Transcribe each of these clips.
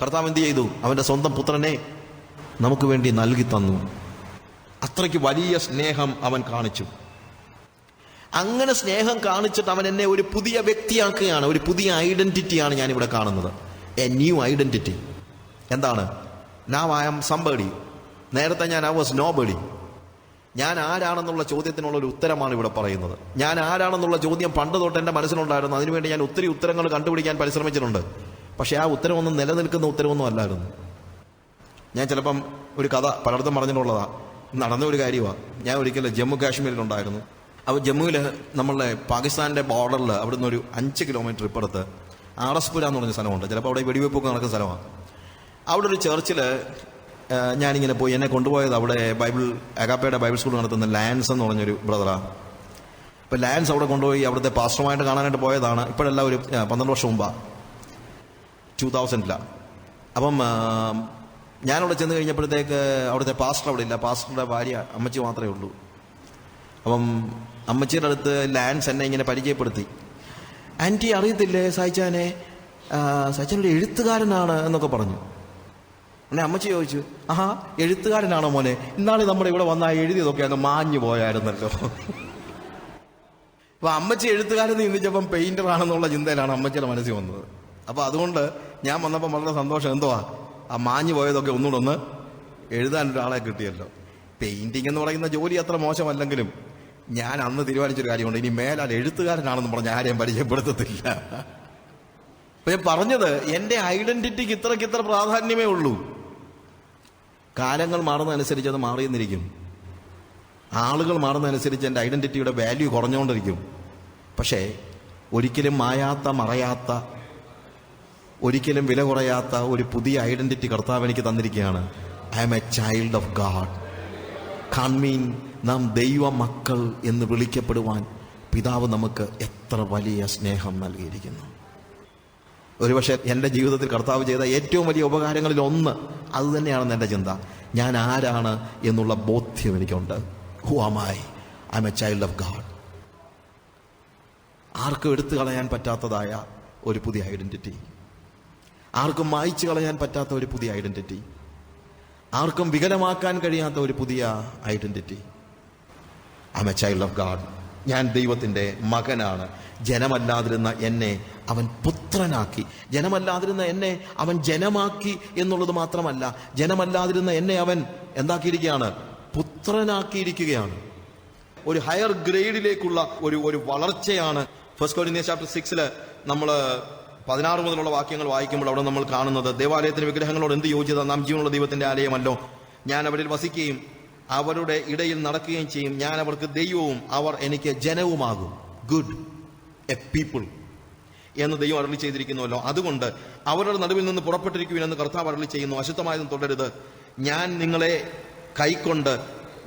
കർത്താവ് എന്ത് ചെയ്തു? അവന്റെ സ്വന്തം പുത്രനെ നമുക്ക് വേണ്ടി നൽകി തന്നു. അത്രയ്ക്ക് വലിയ സ്നേഹം അവൻ കാണിച്ചു. അങ്ങനെ സ്നേഹം കാണിച്ചിട്ട് അവൻ എന്നെ ഒരു പുതിയ വ്യക്തിയാക്കുകയാണ്. ഒരു പുതിയ ഐഡന്റിറ്റിയാണ് ഞാനിവിടെ കാണുന്നത്. A new identity. എന്താണ്? Now I am somebody. നേരത്തെ ഞാൻ ഐ വാസ് നോബഡി. ഞാൻ ആരാണെന്നുള്ള ചോദ്യത്തിനുള്ള ഒരു ഉത്തരമാണ് ഇവിടെ പറയുന്നത്. ഞാൻ ആരാണെന്നുള്ള ചോദ്യം പണ്ട് തൊട്ട് എൻ്റെ മനസ്സിലുണ്ടായിരുന്നു. അതിനുവേണ്ടി ഞാൻ ഒത്തിരി ഉത്തരങ്ങൾ കണ്ടുപിടിക്കാൻ പരിശ്രമിച്ചിട്ടുണ്ട്. പക്ഷെ ആ ഉത്തരവൊന്നും നിലനിൽക്കുന്ന ഉത്തരവൊന്നും അല്ലായിരുന്നു. ഞാൻ ചിലപ്പം ഒരു കഥ പലയിടത്തും പറഞ്ഞിട്ടുള്ളതാണ്, നടന്ന ഒരു കാര്യമാണ്. ഞാൻ ഒരിക്കലും ജമ്മു കാശ്മീരിലുണ്ടായിരുന്നു. അപ്പോൾ ജമ്മുവിൽ നമ്മളുടെ പാകിസ്ഥാൻ്റെ ബോർഡറിൽ അവിടുന്ന് ഒരു 5 കിലോമീറ്റർ ഇപ്പുറത്ത് ആർഎസ്പുര എന്ന് പറഞ്ഞ സ്ഥലമുണ്ട്. ചിലപ്പോൾ അവിടെ വെടിവെപ്പൊക്കെ നടക്കുന്ന സ്ഥലമാണ്. അവിടെ ഒരു ചർച്ചിൽ ഞാനിങ്ങനെ പോയി. എന്നെ കൊണ്ടുപോയത് അവിടെ അഗാപ്പയുടെ ബൈബിൾ സ്കൂൾ നടത്തുന്ന ലാൻസ് എന്ന് പറഞ്ഞൊരു ബ്രദറാണ്. അപ്പോൾ ലാൻസ് അവിടെ കൊണ്ടുപോയി അവിടുത്തെ പാസ്റ്ററുമായിട്ട് കാണാനായിട്ട് പോയതാണ്. ഇപ്പോഴല്ല, ഒരു 12 വർഷം മുമ്പാണ്, 2000-ലാണ്. അപ്പം ഞാനവിടെ ചെന്ന് കഴിഞ്ഞപ്പോഴത്തേക്ക് അവിടുത്തെ പാസ്റ്റർ അവിടെ ഇല്ല. പാസ്റ്ററുടെ ഭാര്യ അമ്മച്ചി മാത്രമേ ഉള്ളൂ. അപ്പം അമ്മച്ചിയുടെ അടുത്ത് ലാൻസ് എന്നെ ഇങ്ങനെ പരിചയപ്പെടുത്തി. ആൻറ്റി അറിയത്തില്ലേ സായിച്ചാനെ, സായിച്ചാനൊരു എഴുത്തുകാരനാണ് എന്നൊക്കെ പറഞ്ഞു. എന്നെ അമ്മച്ചി ചോദിച്ചു, ആഹാ എഴുത്തുകാരനാണോ മോനെ? ഇന്നാളെ നമ്മുടെ ഇവിടെ വന്നാൽ എഴുതിയതൊക്കെ അത് മാഞ്ഞു പോയായിരുന്നല്ലോ. അപ്പൊ അമ്മച്ചി എഴുത്തുകാരെന്ന് ചിന്തിച്ചപ്പം പെയിന്റർ ആണെന്നുള്ള ചിന്തയിലാണ് അമ്മച്ചിയുടെ മനസ്സിൽ വന്നത്. അപ്പൊ അതുകൊണ്ട് ഞാൻ വന്നപ്പോൾ വളരെ സന്തോഷം. എന്തുവാ, ആ മാഞ്ഞു പോയതൊക്കെ ഒന്നുകൂടെ ഒന്ന് എഴുതാൻ ഒരാളെ കിട്ടിയല്ലോ. പെയിന്റിംഗ് എന്ന് പറയുന്ന ജോലി അത്ര മോശമല്ലെങ്കിലും ഞാൻ അന്ന് തീരുമാനിച്ചൊരു കാര്യമുണ്ട്, ഇനി മേലാൽ എഴുത്തുകാരനാണെന്ന് പറഞ്ഞ് ആരെയും പരിചയപ്പെടുത്തത്തില്ല. അപ്പൊ ഞാൻ പറഞ്ഞത്, എന്റെ ഐഡന്റിറ്റിക്ക് ഇത്ര പ്രാധാന്യമേ ഉള്ളൂ. കാലങ്ങൾ മാറുന്നതനുസരിച്ച് അത് മാറിയെന്നിരിക്കും. ആളുകൾ മാറുന്നതനുസരിച്ച് എൻ്റെ ഐഡന്റിറ്റിയുടെ വാല്യൂ കുറഞ്ഞുകൊണ്ടിരിക്കും. പക്ഷേ ഒരിക്കലും മായാത്ത, മറയാത്ത, ഒരിക്കലും വില കുറയാത്ത ഒരു പുതിയ ഐഡന്റിറ്റി കർത്താവ് എനിക്ക് തന്നിരിക്കുകയാണ്. I am a child of God. കാൺമീൻ, നാം ദൈവ മക്കൾ എന്ന് വിളിക്കപ്പെടുവാൻ പിതാവ് നമുക്ക് എത്ര വലിയ സ്നേഹം നൽകിയിരിക്കുന്നു. ഒരുപക്ഷെ എൻ്റെ ജീവിതത്തിൽ കർത്താവ് ചെയ്ത ഏറ്റവും വലിയ ഉപകാരങ്ങളിൽ ഒന്ന് അത് തന്നെയാണെന്ന് എൻ്റെ ചിന്ത. ഞാൻ ആരാണ് എന്നുള്ള ബോധ്യം എനിക്കുണ്ട്. Who am I? I am a child of God. ആർക്കും എടുത്തു കളയാൻ പറ്റാത്തതായ ഒരു പുതിയ ഐഡന്റിറ്റി, ആർക്കും മായ്ച്ചു കളയാൻ പറ്റാത്ത ഒരു പുതിയ ഐഡന്റിറ്റി, ആർക്കും വികലമാക്കാൻ കഴിയാത്ത ഒരു പുതിയ identity. I am a child of God. ഞാൻ ദൈവത്തിൻ്റെ മകനാണ്. ജനമല്ലാതിരുന്ന എന്നെ അവൻ പുത്രനാക്കി. ജനമല്ലാതിരുന്ന എന്നെ അവൻ ജനമാക്കി എന്നുള്ളത് മാത്രമല്ല, ജനമല്ലാതിരുന്ന എന്നെ അവൻ എന്താക്കിയിരിക്കുകയാണ്? പുത്രനാക്കിയിരിക്കുകയാണ്. ഒരു ഹയർ ഗ്രേഡിലേക്കുള്ള ഒരു വളർച്ചയാണ്. 1 Corinthians chapter 6 നമ്മൾ 16 മുതലുള്ള വാക്യങ്ങൾ വായിക്കുമ്പോൾ അവിടെ നമ്മൾ കാണുന്നത്, ദേവാലയത്തിന് വിഗ്രഹങ്ങളോട് എന്ത് യോഗ്യത? നാം ജീവനുള്ള ദൈവത്തിന്റെ ആലയമല്ലോ. ഞാൻ അവരിൽ വസിക്കുകയും അവരുടെ ഇടയിൽ നടക്കുകയും ചെയ്യും. ഞാൻ അവർക്ക് ദൈവവും അവർ എനിക്ക് ജനവുമാകും. ഗുഡ്, എ പീപ്പിൾ എന്ന് ദൈവം അരുളി ചെയ്തിരിക്കുന്നുവല്ലോ. അതുകൊണ്ട് അവരുടെ നടുവിൽ നിന്ന് പുറപ്പെട്ടിരിക്കുവിനെന്ന് കർത്താവ് അരുളി ചെയ്യുന്നു. അശുദ്ധമായതും തുടരുത്. ഞാൻ നിങ്ങളെ കൈക്കൊണ്ട്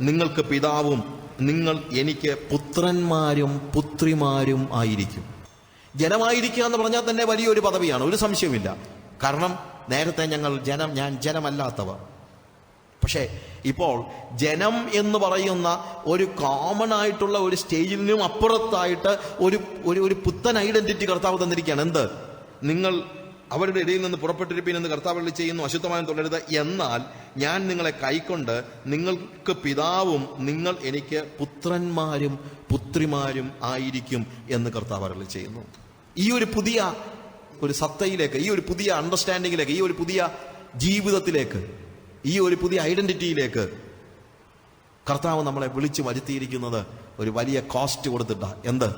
നിങ്ങൾക്ക് പിതാവും നിങ്ങൾ എനിക്ക് പുത്രന്മാരും പുത്രിമാരും ആയിരിക്കും. ജനമായിരിക്കുക എന്ന് പറഞ്ഞാൽ തന്നെ വലിയൊരു പദവിയാണ്, ഒരു സംശയമില്ല. കാരണം നേരത്തെ ഞാൻ ജനമല്ലാത്തവർ. പക്ഷേ ഇപ്പോൾ ജനം എന്ന് പറയുന്ന ഒരു കോമൺ ആയിട്ടുള്ള ഒരു സ്റ്റേജിനും അപ്പുറത്തായിട്ട് ഒരു പുത്തൻ ഐഡന്റിറ്റി കർത്താവ് തന്നിരിക്കുകയാണ്. എന്ത്? നിങ്ങൾ അവരുടെ ഇടയിൽ നിന്ന് പുറപ്പെട്ടിരിപ്പീനെന്ന് കർത്താവ് ചെയ്യുന്നു. അശുദ്ധമായും തുടരുത്. എന്നാൽ ഞാൻ നിങ്ങളെ കൈക്കൊണ്ട് നിങ്ങൾക്ക് പിതാവും നിങ്ങൾ എനിക്ക് പുത്രന്മാരും പുത്രിമാരും ആയിരിക്കും എന്ന് കർത്താവ് അരുളി ചെയ്യുന്നു. ഈ ഒരു പുതിയ ഒരു സത്തയിലേക്ക്, ഈ ഒരു പുതിയ അണ്ടർസ്റ്റാൻഡിങ്ങിലേക്ക്, ഈ ഒരു പുതിയ ജീവിതത്തിലേക്ക്, ഈ ഒരു പുതിയ ഐഡന്റിറ്റിയിലേക്ക് കർത്താവ് നമ്മളെ വിളിച്ചു വരുത്തിയിരിക്കുന്നത് ഒരു വലിയ കോസ്റ്റ് കൊടുത്തിട്ടാ. എന്ത്?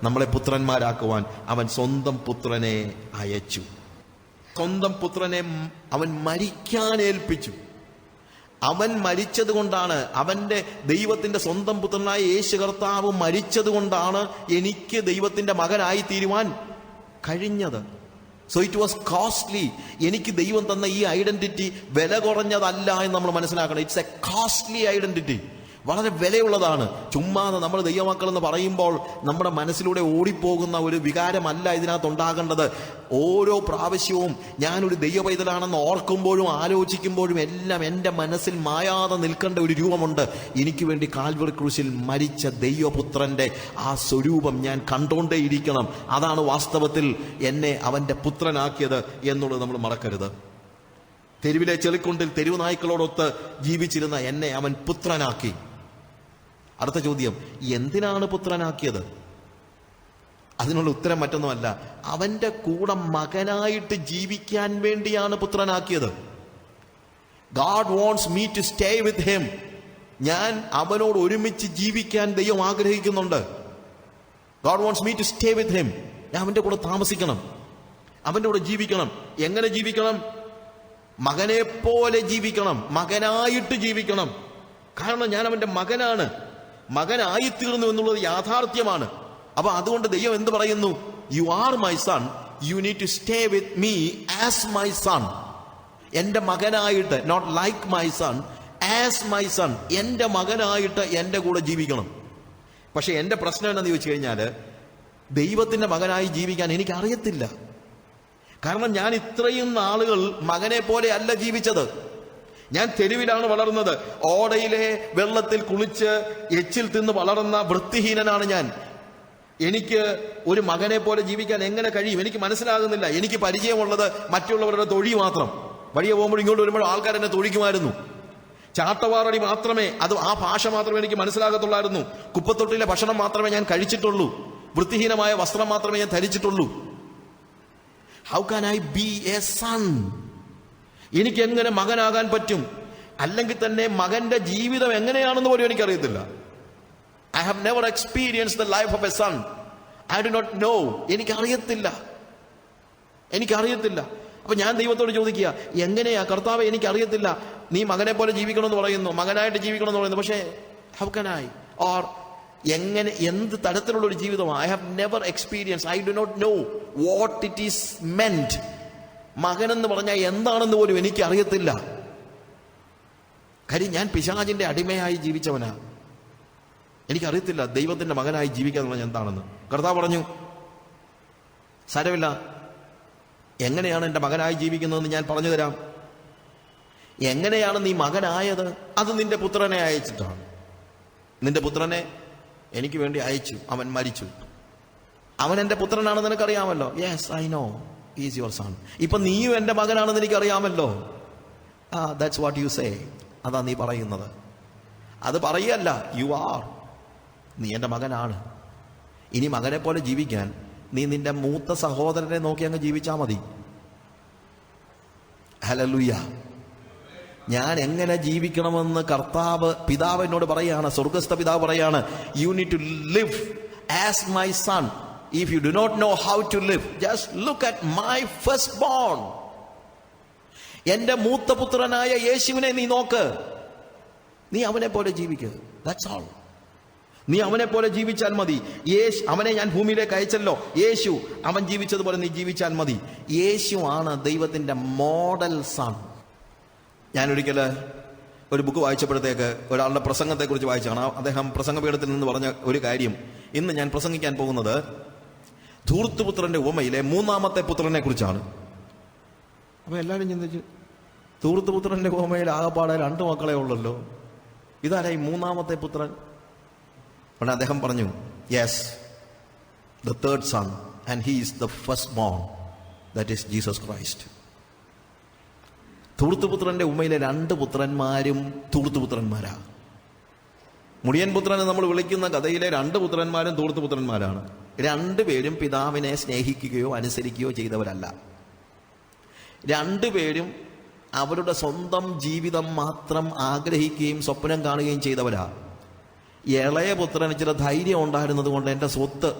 നമ്മളെ പുത്രന്മാരാക്കുവാൻ അവൻ സ്വന്തം പുത്രനെ അയച്ചു. സ്വന്തം പുത്രനെ അവൻ മരിക്കാൻ ഏൽപ്പിച്ചു. അവൻ മരിച്ചത് കൊണ്ടാണ്, അവന്റെ ദൈവത്തിന്റെ സ്വന്തം പുത്രനായ യേശു കർത്താവ് മരിച്ചത് കൊണ്ടാണ് എനിക്ക് ദൈവത്തിന്റെ മകനായി തീരുവാൻ കഴിഞ്ഞത്. So it was costly. എനിക്ക് ദൈവം തന്ന ഈ ഐഡന്റിറ്റി വില കുറഞ്ഞതല്ല എന്ന് നമ്മൾ മനസ്സിലാക്കണം. It's A costly identity. വളരെ വിലയുള്ളതാണ്. ചുമ്മാതെ നമ്മൾ ദൈവമക്കൾ എന്ന് പറയുമ്പോൾ നമ്മുടെ മനസ്സിലൂടെ ഓടിപ്പോകുന്ന ഒരു വികാരമല്ല ഇതിനകത്ത് ഉണ്ടാകേണ്ടത്. ഓരോ പ്രാവശ്യവും ഞാനൊരു ദൈവ പൈതലാണെന്ന് ഓർക്കുമ്പോഴും ആലോചിക്കുമ്പോഴും എല്ലാം എൻ്റെ മനസ്സിൽ മായാതെ നിൽക്കേണ്ട ഒരു രൂപമുണ്ട്. എനിക്ക് വേണ്ടി കാൽവറി ക്രൂശിൽ മരിച്ച ദൈവപുത്രന്റെ ആ സ്വരൂപം ഞാൻ കണ്ടുകൊണ്ടേയിരിക്കണം. അതാണ് വാസ്തവത്തിൽ എന്നെ അവന്റെ പുത്രനാക്കിയത് എന്നുള്ളത് നമ്മൾ മറക്കരുത്. തെരുവിലെ ചെളിക്കുണ്ടിൽ തെരുവ് നായ്ക്കളോടൊത്ത് ജീവിച്ചിരുന്ന എന്നെ അവൻ പുത്രനാക്കി. അടുത്ത ചോദ്യം, എന്തിനാണ് പുത്രനാക്കിയത്? അതിനുള്ള ഉത്തരം മറ്റൊന്നുമല്ല, അവന്റെ കൂടെ മകനായിട്ട് ജീവിക്കാൻ വേണ്ടിയാണ് പുത്രനാക്കിയത്. God wants me to stay with him. ഞാൻ അവനോട് ഒരുമിച്ച് ജീവിക്കാൻ ദൈവം ആഗ്രഹിക്കുന്നുണ്ട്. God wants me to stay with him. ഞാൻ അവന്റെ കൂടെ താമസിക്കണം, അവന്റെ കൂടെ ജീവിക്കണം. എങ്ങനെ ജീവിക്കണം? മകനെ പോലെ ജീവിക്കണം, മകനായിട്ട് ജീവിക്കണം. കാരണം ഞാൻ അവന്റെ മകനാണ്, മകനായിത്തീർന്നു എന്നുള്ളത് യാഥാർത്ഥ്യമാണ്. അപ്പൊ അതുകൊണ്ട് ദൈവം എന്ത് പറയുന്നു? You are my son, you need to stay with me as my son. എന്റെ മകനായിട്ട്, not like my son, as my son. എന്റെ മകനായിട്ട് എന്റെ കൂടെ ജീവിക്കണം. പക്ഷെ എന്റെ പ്രശ്നം എന്താണെന്ന് ചോദിച്ചു കഴിഞ്ഞാൽ, ദൈവത്തിന്റെ മകനായി ജീവിക്കാൻ എനിക്ക് അറിയത്തില്ല. കാരണം ഞാൻ ഇത്രയും നാളുകൾ മകനെ പോലെ അല്ല ജീവിച്ചത്. ഞാൻ തെരുവിലാണ് വളർന്നത്. ഓടയിലെ വെള്ളത്തിൽ കുളിച്ച് എച്ചിൽ തിന്ന് വളർന്ന വൃത്തിഹീനനാണ് ഞാൻ. എനിക്ക് ഒരു മകനെ പോലെ ജീവിക്കാൻ എങ്ങനെ കഴിയും? എനിക്ക് മനസ്സിലാകുന്നില്ല. എനിക്ക് പരിചയമുള്ളത് മറ്റുള്ളവരുടെ തൊഴി മാത്രം. വഴിയെ പോകുമ്പോൾ ഇങ്ങോട്ട് വരുമ്പോൾ ആൾക്കാർ എന്നെ തൊഴിക്കുമായിരുന്നു. ചാട്ടവാറടി മാത്രമേ, അത് ആ ഭാഷ മാത്രമേ എനിക്ക് മനസ്സിലാകത്തുള്ളായിരുന്നു. കുപ്പത്തൊട്ടിലെ ഭക്ഷണം മാത്രമേ ഞാൻ കഴിച്ചിട്ടുള്ളൂ. വൃത്തിഹീനമായ വസ്ത്രം മാത്രമേ ഞാൻ ധരിച്ചിട്ടുള്ളൂ. How can I be a son? എനിക്ക് എങ്ങനെ മകനാകാൻ പറ്റും? അല്ലെങ്കിൽ തന്നെ മകന്റെ ജീവിതം എങ്ങനെയാണെന്ന് പോലും എനിക്കറിയത്തില്ല. I have never experienced the life of a son. I do not know. എനിക്കറിയത്തില്ല. അപ്പൊ ഞാൻ ദൈവത്തോട് ചോദിക്കുക, എങ്ങനെയാ കർത്താവേ, എനിക്കറിയത്തില്ല. നീ മകനെ പോലെ ജീവിക്കണമെന്ന് പറയുന്നു, മകനായിട്ട് ജീവിക്കണമെന്ന് പറയുന്നു. പക്ഷേ how can I? Or എങ്ങനെ, എന്ത് തരത്തിലുള്ള ഒരു ജീവിതമാണ്? I have never experienced. I do not know what it is meant. മകനെന്ന് പറഞ്ഞാൽ എന്താണെന്ന് പോലും എനിക്ക് അറിയത്തില്ല. കാര്യം ഞാൻ പിശാചിന്റെ അടിമയായി ജീവിച്ചവനാ. എനിക്കറിയത്തില്ല ദൈവത്തിന്റെ മകനായി ജീവിക്കാന്ന് പറഞ്ഞാൽ എന്താണെന്ന്. കർത്താവ് പറഞ്ഞു, സാരമില്ല, എങ്ങനെയാണ് എൻ്റെ മകനായി ജീവിക്കുന്നതെന്ന് ഞാൻ പറഞ്ഞു തരാം. എങ്ങനെയാണ് നീ മകനായത്? അത് നിന്റെ പുത്രനെ അയച്ചിട്ടാണ്. നിന്റെ പുത്രനെ എനിക്ക് വേണ്ടി അയച്ചു, അവൻ മരിച്ചു. അവൻ എൻ്റെ പുത്രനാണെന്ന് നിനക്കറിയാമല്ലോ. Yes, I know is your son. ഇപ്പൊ നീയും എൻ്റെ മകനാണെന്ന് എനിക്കറിയാമല്ലോ. That's what you say. അതാ നീ പറയുന്നത്. അത് പറയല്ല, യു ആർ. നീ എൻ്റെ മകനാണ്. ഇനി മകനെ പോലെ ജീവിക്കാൻ നീ നിന്റെ മൂത്ത സഹോദരനെ നോക്കി അങ്ങ് ജീവിച്ചാ മതി. ഹല്ലേലൂയ. ഞാൻ എങ്ങനെ ജീവിക്കണമെന്ന് പിതാവ് എന്നോട് പറയാണ്, സ്വർഗസ്ഥ പിതാവ് പറയാണ്, you need to live as my son. If you do not know how to live, just look at my first born. എന്റെ മൂത്ത പുത്രനായ യേശുവിനെ നീ നോക്ക്. നീ അവനെ പോലെ ജീവിക്കുക. That's all. നീ അവനെ പോലെ ജീവിച്ചാൽ മതി. അവനെ ഞാൻ ഭൂമിയിലേക്ക് അയച്ചല്ലോ. യേശു അവൻ ജീവിച്ചതുപോലെ നീ ജീവിച്ചാൽ മതി. യേശു ആണ് ദൈവത്തിന്റെ മോഡൽ സൺ. ഞാനൊരിക്കൽ ഒരു ബുക്ക് വായിച്ചപ്പോഴത്തേക്ക് ഒരാളുടെ പ്രസംഗത്തെക്കുറിച്ച് വായിച്ചാണ്. അദ്ദേഹം പ്രസംഗപീഠത്തിൽ നിന്ന് പറഞ്ഞ ഒരു കാര്യം ഇന്ന് ഞാൻ പ്രസംഗിക്കാൻ പോകുന്നത് ധൂർത്തുപുത്രന്റെ ഉപമയിലെ മൂന്നാമത്തെ പുത്രനെ കുറിച്ചാണ്. അപ്പൊ എല്ലാവരും ചിന്തിച്ചു, ധൂർത്തുപുത്രന്റെ ഉപമയിൽ ആകപ്പാടെ 2 മക്കളെ ഉള്ളല്ലോ, ഇതാരായി മൂന്നാമത്തെ പുത്രൻ? പക്ഷെ അദ്ദേഹം പറഞ്ഞു, yes, the third son, and he is the first born, that is Jesus Christ. ധൂർത്തുപുത്രന്റെ ഉമ്മയിലെ 2 പുത്രന്മാരും ധൂർത്തുപുത്രന്മാരാ. മുടിയൻ പുത്രൻ നമ്മൾ വിളിക്കുന്ന കഥയിലെ 2 പുത്രന്മാരും ധൂർത്തുപുത്രന്മാരാണ്. 2 പേരും പിതാവിനെ സ്നേഹിക്കുകയോ അനുസരിക്കുകയോ ചെയ്തവരല്ല. 2 പേരും അവരുടെ സ്വന്തം ജീവിതം മാത്രം ആഗ്രഹിക്കുകയും സ്വപ്നം കാണുകയും ചെയ്തവരാ. ഇളയ പുത്രന് ചില ധൈര്യം ഉണ്ടായിരുന്നത് കൊണ്ട് എൻ്റെ സ്വത്ത്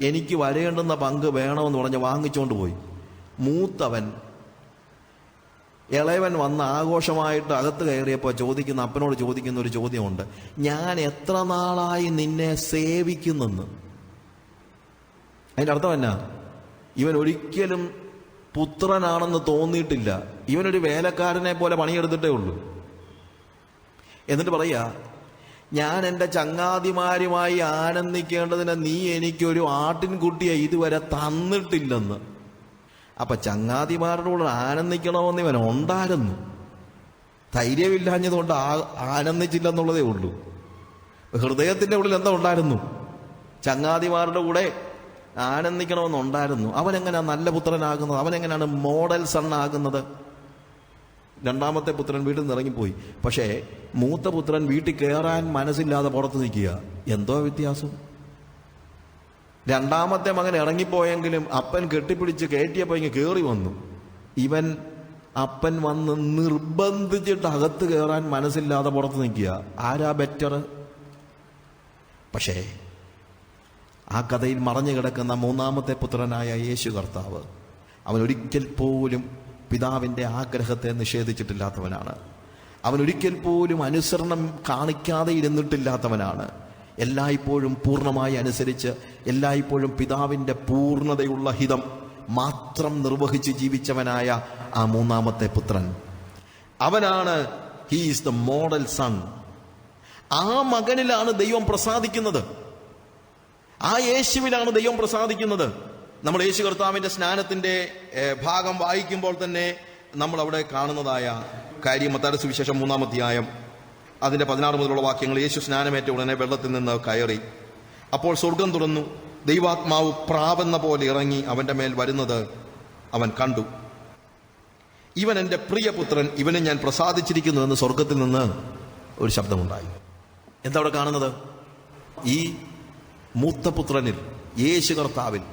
എനിക്ക് വരേണ്ടുന്ന പങ്ക് വേണമെന്ന് പറഞ്ഞ് വാങ്ങിച്ചുകൊണ്ട് പോയി. മൂത്തവൻ, ഇളയവൻ വന്ന് ആഘോഷമായിട്ട് അകത്ത് കയറിയപ്പോൾ അപ്പനോട് ചോദിക്കുന്ന ഒരു ചോദ്യമുണ്ട്, ഞാൻ എത്ര നാളായി നിന്നെ സേവിക്കുന്നെന്ന്. അതിൻ്റെ അർത്ഥം എന്നാ? ഇവൻ ഒരിക്കലും പുത്രനാണെന്ന് തോന്നിയിട്ടില്ല. ഇവനൊരു വേലക്കാരനെ പോലെ പണിയെടുത്തിട്ടേ ഉള്ളൂ. എന്നിട്ട് പറയാ, ഞാൻ എൻ്റെ ചങ്ങാതിമാരുമായി ആനന്ദിക്കേണ്ടതിന് നീ എനിക്കൊരു ആട്ടിൻകുട്ടിയെ ഇതുവരെ തന്നിട്ടില്ലെന്ന്. അപ്പൊ ചങ്ങാതിമാരുടെ കൂടെ ആനന്ദിക്കണമെന്ന് ഇവൻ ഉണ്ടായിരുന്നു. ധൈര്യമില്ലാഞ്ഞതുകൊണ്ട് ആനന്ദിച്ചില്ലെന്നുള്ളതേ ഉള്ളൂ. ഹൃദയത്തിന്റെ ഉള്ളിൽ എന്താ ഉണ്ടായിരുന്നു? ചങ്ങാതിമാരുടെ കൂടെ ആനന്ദിക്കണമെന്നുണ്ടായിരുന്നു. അവനെങ്ങനെയാണ് നല്ല പുത്രനാകുന്നത്? അവനെങ്ങനെയാണ് മോഡൽ സൺ ആകുന്നത്? രണ്ടാമത്തെ പുത്രൻ വീട്ടിൽ നിന്ന് ഇറങ്ങിപ്പോയി. പക്ഷേ മൂത്ത പുത്രൻ വീട്ടിൽ കയറാൻ മനസ്സില്ലാതെ പുറത്ത് നിൽക്കുക. എന്തോ വ്യത്യാസം? രണ്ടാമത്തെ മകൻ ഇറങ്ങിപ്പോയെങ്കിലും അപ്പൻ കെട്ടിപ്പിടിച്ച് കയറ്റിയപ്പോൾ ഇങ്ങ് കയറി വന്നു. ഇവൻ അപ്പൻ വന്ന് നിർബന്ധിച്ചിട്ട് അകത്ത് കയറാൻ മനസ്സില്ലാതെ പുറത്ത് നിൽക്കുക. ആരാ ബെറ്റർ? പക്ഷേ ആ കഥയിൽ മറഞ്ഞു കിടക്കുന്ന മൂന്നാമത്തെ പുത്രനായ യേശു കർത്താവ്, അവൻ ഒരിക്കൽ പോലും പിതാവിൻ്റെ ആഗ്രഹത്തെ നിഷേധിച്ചിട്ടില്ലാത്തവനാണ്. അവൻ ഒരിക്കൽ പോലും അനുസരണം കാണിക്കാതെ ഇരുന്നിട്ടില്ലാത്തവനാണ്. എല്ലായ്പ്പോഴും പൂർണ്ണമായി അനുസരിച്ച്, എല്ലായ്പ്പോഴും പിതാവിൻ്റെ പൂർണ്ണതയുള്ള ഹിതം മാത്രം നിർവഹിച്ച് ജീവിച്ചവനായ ആ മൂന്നാമത്തെ പുത്രൻ, അവനാണ് he is the model son. ആ മകനിലാണ് ദൈവം പ്രസാദിക്കുന്നത്. ആ യേശുവിലാണ് ദൈവം പ്രസാദിക്കുന്നത്. നമ്മൾ യേശു കർത്താവിന്റെ സ്നാനത്തിന്റെ ഭാഗം വായിക്കുമ്പോൾ തന്നെ നമ്മൾ അവിടെ കാണുന്നതായ കാര്യം, മത്തായിയുടെ സുവിശേഷം 3-ാം അധ്യായം അതിന്റെ 16 മുതലുള്ള വാക്യങ്ങൾ. യേശു സ്നാനമേറ്റ ഉടനെ വെള്ളത്തിൽ നിന്ന് കയറി. അപ്പോൾ സ്വർഗം തുറന്നു, ദൈവാത്മാവ് പ്രാവെന്ന പോലെ ഇറങ്ങി അവന്റെ മേൽ വരുന്നത് അവൻ കണ്ടു. ഇവൻ എന്റെ പ്രിയപുത്രൻ, ഇവനെ ഞാൻ പ്രസാദിച്ചിരിക്കുന്നു എന്ന് സ്വർഗത്തിൽ നിന്ന് ഒരു ശബ്ദമുണ്ടായി. എന്താ അവിടെ കാണുന്നത്? ഈ മൂത്തപുത്രനിൽ, യേശു കർത്താവിൽ,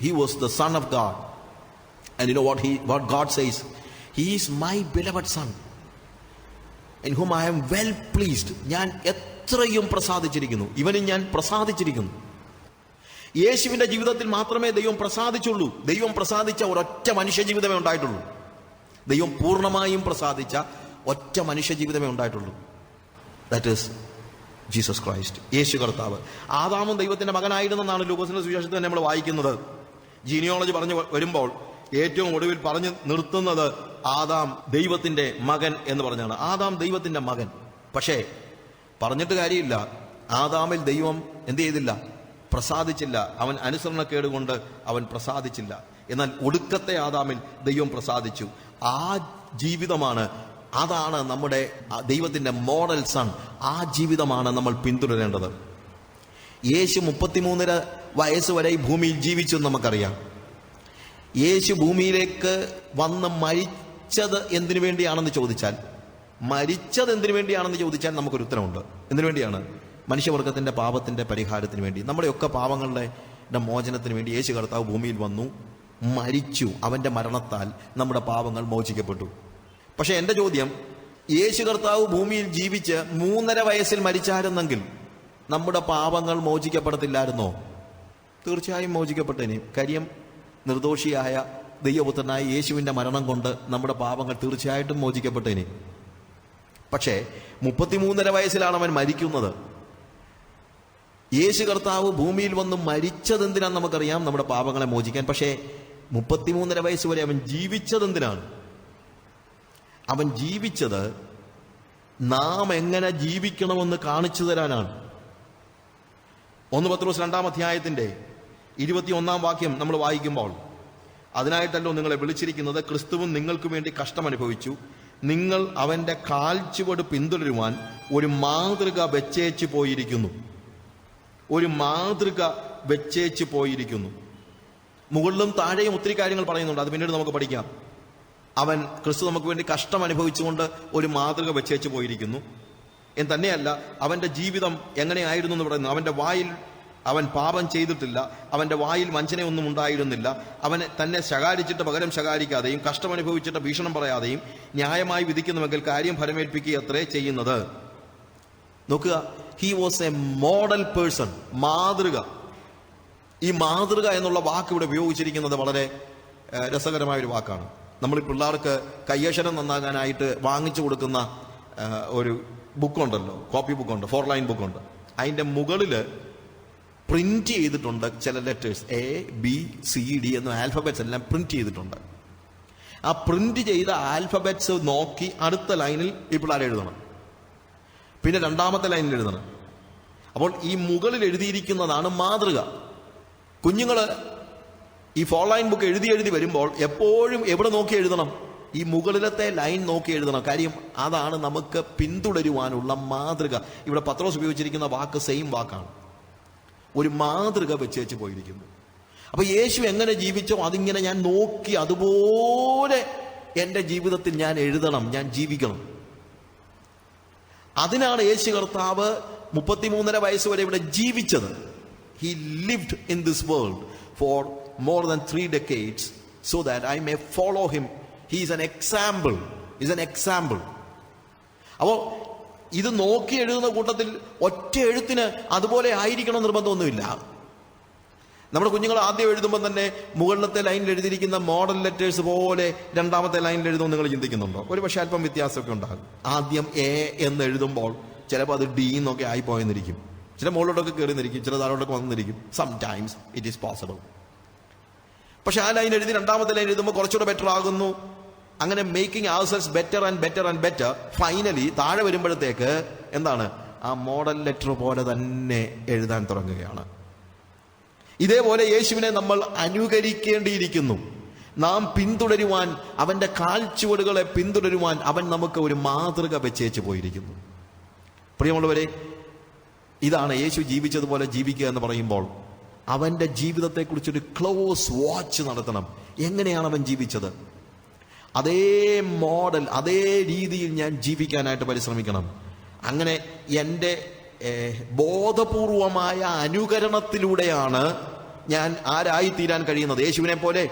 he was the son of God, and you know what God says, he is my beloved son in whom I am well pleased. ഞാൻ എത്രയും പ്രസാദിച്ചിരിക്കുന്നു, ഇവനും ഞാൻ പ്രസാദിച്ചിരിക്കുന്നു. യേശുവിന്റെ ജീവിതത്തിൽ മാത്രമേ ദൈവം പ്രസാദിച്ചുള്ളൂ. ദൈവം പ്രസാദിച്ച ഒരൊറ്റ മനുഷ്യ ജീവിതമേ ഉണ്ടായിട്ടുള്ളൂ. ദൈവം പൂർണ്ണമായും പ്രസാദിച്ച ഒറ്റ മനുഷ്യ ജീവിതമേ ഉണ്ടായിട്ടുള്ളൂ. ദാറ്റ് ഈസ് ജീസസ് ക്രൈസ്റ്റ്, യേശു കർത്താവ്. ആദാമും ദൈവത്തിന്റെ മകനായിരുന്നെന്നാണ് ലൂക്കോസിന്റെ സുവിശേഷത്തിൽ തന്നെ നമ്മൾ വായിക്കുന്നത്. ജീനിയോളജി പറഞ്ഞു വരുമ്പോൾ ഏറ്റവും ഒടുവിൽ പറഞ്ഞു നിർത്തുന്നത് ആദാം ദൈവത്തിന്റെ മകൻ എന്ന് പറഞ്ഞാണ്. ആദാം ദൈവത്തിന്റെ മകൻ. പക്ഷേ പറഞ്ഞിട്ട് കാര്യമില്ല, ആദാമിൽ ദൈവം എന്ത് ചെയ്തില്ല? പ്രസാദിച്ചില്ല. അവൻ അനുസരണക്കേട് കൊണ്ട് അവൻ പ്രസാദിച്ചില്ല. എന്നാൽ ഒടുക്കത്തെ ആദാമിൽ ദൈവം പ്രസാദിച്ചു. ആ ജീവിതമാണ്, അതാണ് നമ്മുടെ ദൈവത്തിന്റെ മോഡൽ സൺ. ആ ജീവിതമാണ് നമ്മൾ പിന്തുടരേണ്ടത്. യേശു 33 വയസ്സ് വരെ ഈ ഭൂമിയിൽ ജീവിച്ചു എന്ന് നമുക്കറിയാം. യേശു ഭൂമിയിലേക്ക് വന്ന് മരിച്ചത് എന്തിനു വേണ്ടിയാണെന്ന് ചോദിച്ചാൽ, നമുക്കൊരു ഉത്തരമുണ്ട്. എന്തിനു വേണ്ടിയാണ്? മനുഷ്യവർഗത്തിന്റെ പാപത്തിന്റെ പരിഹാരത്തിന് വേണ്ടി, നമ്മുടെയൊക്കെ പാപങ്ങളുടെ മോചനത്തിന് വേണ്ടി യേശു കർത്താവ് ഭൂമിയിൽ വന്നു, മരിച്ചു. അവന്റെ മരണത്താൽ നമ്മുടെ പാപങ്ങൾ മോചിക്കപ്പെട്ടു. പക്ഷെ എന്റെ ചോദ്യം, യേശു കർത്താവ് ഭൂമിയിൽ ജീവിച്ച് 3.5 വയസ്സിൽ മരിച്ചായിരുന്നെങ്കിൽ നമ്മുടെ പാപങ്ങൾ മോചിക്കപ്പെടത്തില്ലായിരുന്നോ? തീർച്ചയായും മോചിക്കപ്പെട്ടേനെ. കാര്യം നിർദോഷിയായ ദൈവപുത്രനായ യേശുവിന്റെ മരണം കൊണ്ട് നമ്മുടെ പാപങ്ങൾ തീർച്ചയായിട്ടും മോചിക്കപ്പെട്ടേനെ. പക്ഷേ 33.5 വയസ്സിലാണ് അവൻ മരിക്കുന്നത്. യേശു കർത്താവ് ഭൂമിയിൽ വന്ന് മരിച്ചത് എന്തിനാന്ന് നമുക്കറിയാം, നമ്മുടെ പാപങ്ങളെ മോചിക്കാൻ. പക്ഷേ 33.5 വയസ്സ് വരെ അവൻ ജീവിച്ചത് എന്തിനാണ്? അവൻ ജീവിച്ചത് നാം എങ്ങനെ ജീവിക്കണമെന്ന് കാണിച്ചു തരാനാണ്. 1 പത്രോസ് 2-ാം അധ്യായത്തിന്റെ 21-ാം വാക്യം നമ്മൾ വായിക്കുമ്പോൾ, അതിനായിട്ടല്ലോ നിങ്ങളെ വിളിച്ചിരിക്കുന്നത്, ക്രിസ്തുവും നിങ്ങൾക്ക് വേണ്ടി കഷ്ടം അനുഭവിച്ചു, നിങ്ങൾ അവന്റെ കാൽച്ചുവട് പിന്തുടരുവാൻ ഒരു മാതൃക വെച്ചേച്ചു പോയിരിക്കുന്നു. മുകളിലും താഴെയും ഒത്തിരി കാര്യങ്ങൾ പറയുന്നുണ്ട്, അത് പിന്നീട് നമുക്ക് പഠിക്കാം. അവൻ, ക്രിസ്തു നമുക്ക് വേണ്ടി കഷ്ടം അനുഭവിച്ചുകൊണ്ട് ഒരു മാതൃക വെച്ചേച്ചു പോയിരിക്കുന്നു എന്ന് തന്നെയല്ല, അവന്റെ ജീവിതം എങ്ങനെയായിരുന്നു എന്ന് പറയുന്നു. അവന്റെ വായിൽ അവൻ പാപം ചെയ്തിട്ടില്ല, അവന്റെ വായിൽ വഞ്ചനയൊന്നും ഉണ്ടായിരുന്നില്ല. അവനെ തന്നെ ശകാരിച്ചിട്ട് പകരം ശകാരിക്കാതെയും കഷ്ടമനുഭവിച്ചിട്ട് ഭീഷണം പറയാതെയും ന്യായമായി വിധിക്കുന്നുവെങ്കിൽ കാര്യം ഫലമേൽപ്പിക്കുകയത്രേ ചെയ്യുന്നത്. നോക്കുക, he was A model person, മാതൃക. ഈ മാതൃക എന്നുള്ള വാക്ക് ഇവിടെ ഉപയോഗിച്ചിരിക്കുന്നത് വളരെ രസകരമായൊരു വാക്കാണ്. നമ്മൾ ഈ പിള്ളേർക്ക് കയ്യക്ഷരം നന്നാകാനായിട്ട് വാങ്ങിച്ചു കൊടുക്കുന്ന ഒരു ബുക്കുണ്ടല്ലോ, കോപ്പി ബുക്കുണ്ട്, 4 ലൈൻ ബുക്കുണ്ട്. അതിന്റെ മുകളിൽ പ്രിന്റ് ചെയ്തിട്ടുണ്ട് ചില ലെറ്റേഴ്സ്, ABCD എന്ന ആൽഫബറ്റ്സ് എല്ലാം പ്രിന്റ് ചെയ്തിട്ടുണ്ട്. ആ പ്രിന്റ് ചെയ്ത ആൽഫബറ്റ്സ് നോക്കി അടുത്ത ലൈനിൽ ഈ പിള്ളേർ എഴുതണം, പിന്നെ 2ാമത്തെ ലൈനിൽ എഴുതണം. അപ്പോൾ ഈ മുകളിൽ എഴുതിയിരിക്കുന്നതാണ് മാതൃക. കുഞ്ഞുങ്ങള് ഈ 4 ലൈൻ ബുക്ക് എഴുതി വരുമ്പോൾ എപ്പോഴും എവിടെ നോക്കി എഴുതണം? ഈ മുകളിലത്തെ ലൈൻ നോക്കി എഴുതണം. കാര്യം അതാണ് നമുക്ക് പിന്തുടരുവാനുള്ള മാതൃക. ഇവിടെ പത്രോസ് ഉപയോഗിച്ചിരിക്കുന്ന വാക്ക് സെയിം വാക്കാണ്. ഒരു മാതൃക വെച്ച് പോയിരിക്കുന്നു. അപ്പൊ യേശു എങ്ങനെ ജീവിച്ചോ അതിങ്ങനെ ഞാൻ നോക്കി അതുപോലെ എൻ്റെ ജീവിതത്തിൽ ഞാൻ എഴുതണം, ഞാൻ ജീവിക്കണം. അതിനാണ് യേശു കർത്താവ് 33.5 വയസ്സ് വരെ ഇവിടെ ജീവിച്ചത്. He lived in this world for more than 3 decades so that I may follow him. He is an example. Is an example. അപ്പോൾ ഇത് നോക്കി എഴുതുന്ന കൂട്ടത്തിൽ ഒറ്റ എഴുത്തിന് അതുപോലെ ആയിരിക്കണം നിർബന്ധമൊന്നുമില്ല. നമ്മുടെ കുഞ്ഞുങ്ങൾ ആദ്യം എഴുതുമ്പോൾ തന്നെ മുകളിലത്തെ ലൈനിൽ എഴുതിയിരിക്കുന്ന മോഡൽ ലെറ്റേഴ്സ് പോലെ രണ്ടാമത്തെ ലൈനിൽ എഴുതുമ്പോൾ നിങ്ങൾ ചിന്തിക്കുന്നുണ്ടോ? ഒരു പക്ഷേ അല്പം വ്യത്യാസമൊക്കെ ഉണ്ടാകും. ആദ്യം എ എന്ന് എഴുതുമ്പോൾ ചിലപ്പോൾ അത് ഡി എന്നൊക്കെ ആയി പോയെന്നിരിക്കും. ചില മുകളിലോട്ടൊക്കെ കയറിന്നിരിക്കും, ചില താഴോട്ടൊക്കെ വന്നിരിക്കും. Sometimes it is possible. പക്ഷെ ആ ലൈൻ എഴുതി രണ്ടാമത്തെ ലൈൻ എഴുതുമ്പോൾ കുറച്ചുകൂടെ ബെറ്റർ ആകുന്നു. അങ്ങനെ making ourselves better and better and better. Finally താഴെ വരുമ്പോഴത്തേക്ക് എന്താണ്, ആ മോഡൽ ലെറ്റർ പോലെ തന്നെ എഴുതാൻ തുടങ്ങുകയാണ്. ഇതേപോലെ യേശുവിനെ നമ്മൾ അനുകരിക്കേണ്ടിയിരിക്കുന്നു. നാം പിന്തുടരുവാൻ, അവന്റെ കാൽച്ചുവടുകളെ പിന്തുടരുവാൻ അവൻ നമുക്ക് ഒരു മാതൃക വെച്ചേച്ചു പോയിരിക്കുന്നു. പ്രിയമുള്ളവരെ, ഇതാണ് യേശു ജീവിച്ചതുപോലെ ജീവിക്കുക എന്ന് പറയുമ്പോൾ അവന്റെ ജീവിതത്തെക്കുറിച്ചൊരു ക്ലോസ് വാച്ച് നടത്തണം. എങ്ങനെയാണ് അവൻ ജീവിച്ചത്? അതേ മോഡൽ, അതേ രീതിയിൽ ഞാൻ ജീവിക്കാനായിട്ട് പരിശ്രമിക്കണം. അങ്ങനെ എൻ്റെ ബോധപൂർവമായ അനുകരണത്തിലൂടെയാണ് ഞാൻ ആരായിത്തീരാൻ കഴിയുന്നത്, യേശുവിനെ പോലെ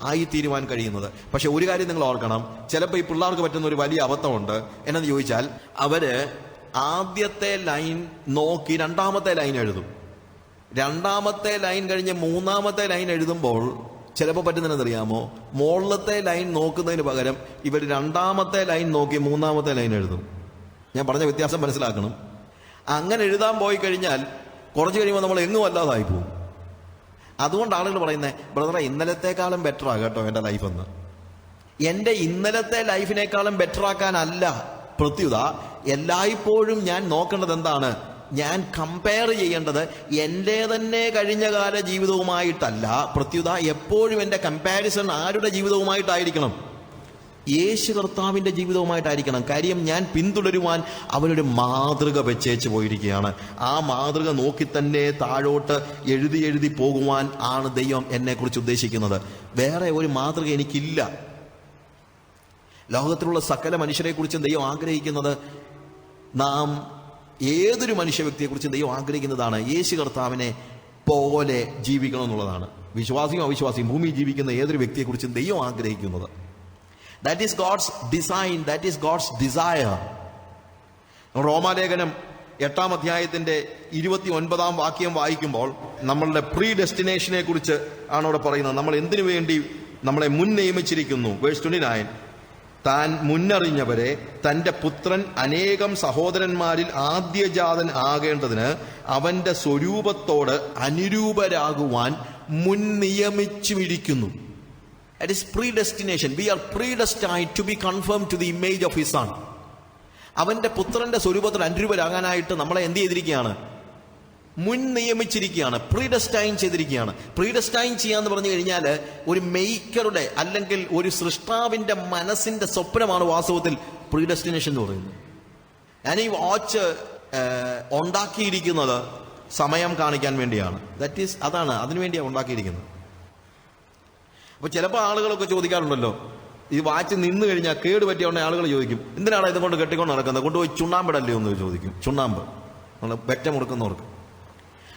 ആയിത്തീരുവാൻ കഴിയുന്നത്. പക്ഷെ ഒരു കാര്യം നിങ്ങൾ ഓർക്കണം, ചിലപ്പോൾ ഈ പിള്ളേർക്ക് പറ്റുന്ന ഒരു വലിയ അബദ്ധമുണ്ട്. എന്നു ചോദിച്ചാൽ, അവര് ആദ്യത്തെ ലൈൻ നോക്കി രണ്ടാമത്തെ ലൈൻ എഴുതും. രണ്ടാമത്തെ ലൈൻ കഴിഞ്ഞ് മൂന്നാമത്തെ ലൈൻ എഴുതുമ്പോൾ ചിലപ്പോൾ പറ്റുന്നതെന്നറിയാമോ? മുകളിലത്തെ ലൈൻ നോക്കുന്നതിന് പകരം ഇവർ രണ്ടാമത്തെ ലൈൻ നോക്കി മൂന്നാമത്തെ ലൈൻ എഴുതും. ഞാൻ പറഞ്ഞ വ്യത്യാസം മനസ്സിലാക്കണം. അങ്ങനെ എഴുതാൻ പോയി കഴിഞ്ഞാൽ കുറച്ച് കഴിയുമ്പോൾ നമ്മൾ എങ്ങും അല്ലാതായി പോകും. അതുകൊണ്ട് ആളുകൾ പറയുന്നത്, ബ്രദറെ ഇന്നലത്തെക്കാളും ബെറ്ററാ കേട്ടോ എൻ്റെ ലൈഫെന്ന്. എൻ്റെ ഇന്നലത്തെ ലൈഫിനേക്കാളും ബെറ്ററാക്കാനല്ല പ്രത്യുത. എല്ലായ്പ്പോഴും ഞാൻ നോക്കേണ്ടത് എന്താണ്? ഞാൻ കമ്പയർ ചെയ്യേണ്ടത് എൻ്റെ തന്നെ കഴിഞ്ഞ കാല ജീവിതവുമായിട്ടല്ല. പ്രത്യുത എപ്പോഴും എൻ്റെ കമ്പാരിസൺ ആരുടെ ജീവിതവുമായിട്ടായിരിക്കണം? യേശു കർത്താവിന്റെ ജീവിതവുമായിട്ടായിരിക്കണം. കാര്യം ഞാൻ പിന്തുടരുവാൻ അവനൊരു മാതൃക വെച്ചേച്ചു പോയിരിക്കുകയാണ്. ആ മാതൃക നോക്കി തന്നെ താഴോട്ട് എഴുതി എഴുതി പോകുവാൻ ആണ് ദൈവം എന്നെ കുറിച്ച് ഉദ്ദേശിക്കുന്നത്. വേറെ ഒരു മാതൃക എനിക്കില്ല. ലോകത്തിലുള്ള സകല മനുഷ്യരെ കുറിച്ചും ദൈവം ആഗ്രഹിക്കുന്നത്, നാം ഏതൊരു മനുഷ്യ വ്യക്തിയെക്കുറിച്ചും ദൈവം ആഗ്രഹിക്കുന്നതാണ് യേശു കർത്താവിനെ പോലെ ജീവിക്കണം എന്നുള്ളതാണ്. വിശ്വാസിയും അവിശ്വാസിയും ഭൂമിയിൽ ജീവിക്കുന്ന ഏതൊരു വ്യക്തിയെക്കുറിച്ചും ദൈവം ആഗ്രഹിക്കുന്നത്. That is God's design, that is God's desire. റോമാലേഖനം 8-ാം അധ്യായത്തിന്റെ 29-ാം വാക്യം വായിക്കുമ്പോൾ നമ്മളുടെ പ്രീ ഡെസ്റ്റിനേഷനെ കുറിച്ച് ആണ് അവിടെ പറയുന്നത്. നമ്മൾ എന്തിനു വേണ്ടി നമ്മളെ മുൻ നിയമിച്ചിരിക്കുന്നു. വേഴ്സ് 29, താൻ മുന്നറിഞ്ഞവരെ തന്റെ പുത്രൻ അനേകം സഹോദരന്മാരിൽ ആദ്യജാതൻ ആകേണ്ടതിന് അവന്റെ സ്വരൂപത്തോട് അനുരൂപരാകുവാൻ മുൻ നിയമിച്ചുമിരിക്കുന്നു. That is predestination. We are predestined to be conformed to the image of his son. അവന്റെ പുത്രന്റെ സ്വരൂപത്തിൽ അനുരൂപരാകാനായിട്ട് നമ്മളെ എന്ത് ചെയ്തിരിക്കുകയാണ്? മുൻ നിയമിച്ചിരിക്കുകയാണ്, പ്രീഡെസ്റ്റൈൻ ചെയ്തിരിക്കുകയാണ്. പ്രീഡെസ്റ്റൈൻ ചെയ്യാന്ന് പറഞ്ഞു കഴിഞ്ഞാൽ ഒരു മെയ്ക്കറുടെ അല്ലെങ്കിൽ ഒരു സൃഷ്ടാവിന്റെ മനസ്സിന്റെ സ്വപ്നമാണ് വാസ്തവത്തിൽ പ്രീഡെസ്റ്റിനേഷൻ എന്ന് പറയുന്നത്. ഞാൻ ഈ വാച്ച് ഉണ്ടാക്കിയിരിക്കുന്നത് സമയം കാണിക്കാൻ വേണ്ടിയാണ്. അതാണ് അതിനുവേണ്ടിയാണ് ഉണ്ടാക്കിയിരിക്കുന്നത്. അപ്പൊ ചിലപ്പോൾ ആളുകളൊക്കെ ചോദിക്കാറുണ്ടല്ലോ, ഈ വാച്ച് നിന്ന് കഴിഞ്ഞാൽ കേട് പറ്റിയ ആളുകൾ ചോദിക്കും, എന്തിനാണ് ഇതുകൊണ്ട് കെട്ടിക്കൊണ്ട് നടക്കുന്നത്? കൊണ്ടുപോയി ചുണ്ണാമ്പിടല്ലേ ഒന്ന് ചോദിക്കും. ചുണ്ണാമ്പ് നമ്മൾ വെറ്റ മുറുക്കുന്നവർക്ക്.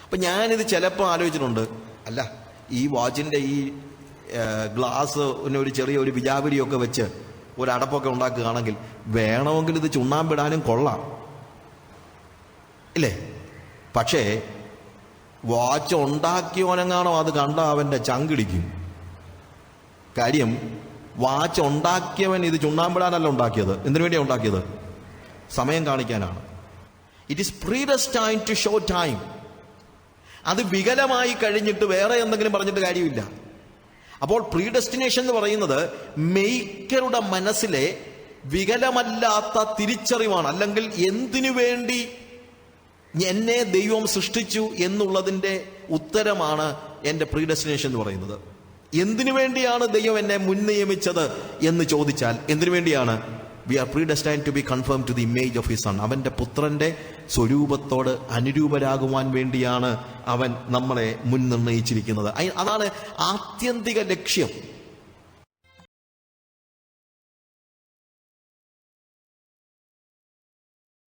അപ്പൊ ഞാനിത് ചിലപ്പോൾ ആലോചിച്ചിട്ടുണ്ട്, അല്ല ഈ വാച്ചിന്റെ ഈ ഗ്ലാസ് ഒരു ചെറിയ ഒരു വിജാപിടിയൊക്കെ വെച്ച് ഒരു അടപ്പൊക്കെ ഉണ്ടാക്കുകയാണെങ്കിൽ വേണമെങ്കിൽ ഇത് ചുണ്ണാമ്പിടാനും കൊള്ളാം, ഇല്ലേ? പക്ഷേ വാച്ച് ഉണ്ടാക്കിയോനെങ്ങാണോ അത് കണ്ട അവന്റെ ചങ്കിടിക്കും. കാര്യം വാച്ച് ഉണ്ടാക്കിയവൻ ഇത് ചുണ്ണാമ്പിടാനല്ല ഉണ്ടാക്കിയത്. എന്തിനു വേണ്ടിയാണ് ഉണ്ടാക്കിയത്? സമയം കാണിക്കാനാണ്. It is predestined to show time. അത് വികലമായി കഴിഞ്ഞിട്ട് വേറെ എന്തെങ്കിലും പറഞ്ഞിട്ട് കാര്യമില്ല. അപ്പോൾ പ്രീഡെസ്റ്റിനേഷൻ എന്ന് പറയുന്നത് മെയ്ക്കറുടെ മനസ്സിലെ വികലമല്ലാത്ത തിരിച്ചറിവാണ്. അല്ലെങ്കിൽ എന്തിനു വേണ്ടി എന്നെ ദൈവം സൃഷ്ടിച്ചു എന്നുള്ളതിന്റെ ഉത്തരമാണ് എൻ്റെ പ്രീഡെസ്റ്റിനേഷൻ എന്ന് പറയുന്നത്. എന്തിനു വേണ്ടിയാണ് ദൈവം എന്നെ മുൻ നിയമിച്ചത് എന്ന് ചോദിച്ചാൽ എന്തിനു വേണ്ടിയാണ്? We are predestined to be confirmed to the image of his son. അവന്റെ പുത്രന്റെ സ്വരൂപത്തോട് അനുരൂപരാകുവാൻ വേണ്ടിയാണ് അവൻ നമ്മളെ മുൻ നിർണയിച്ചിരിക്കുന്നത്. അതാണ് ആത്യന്തിക ലക്ഷ്യം.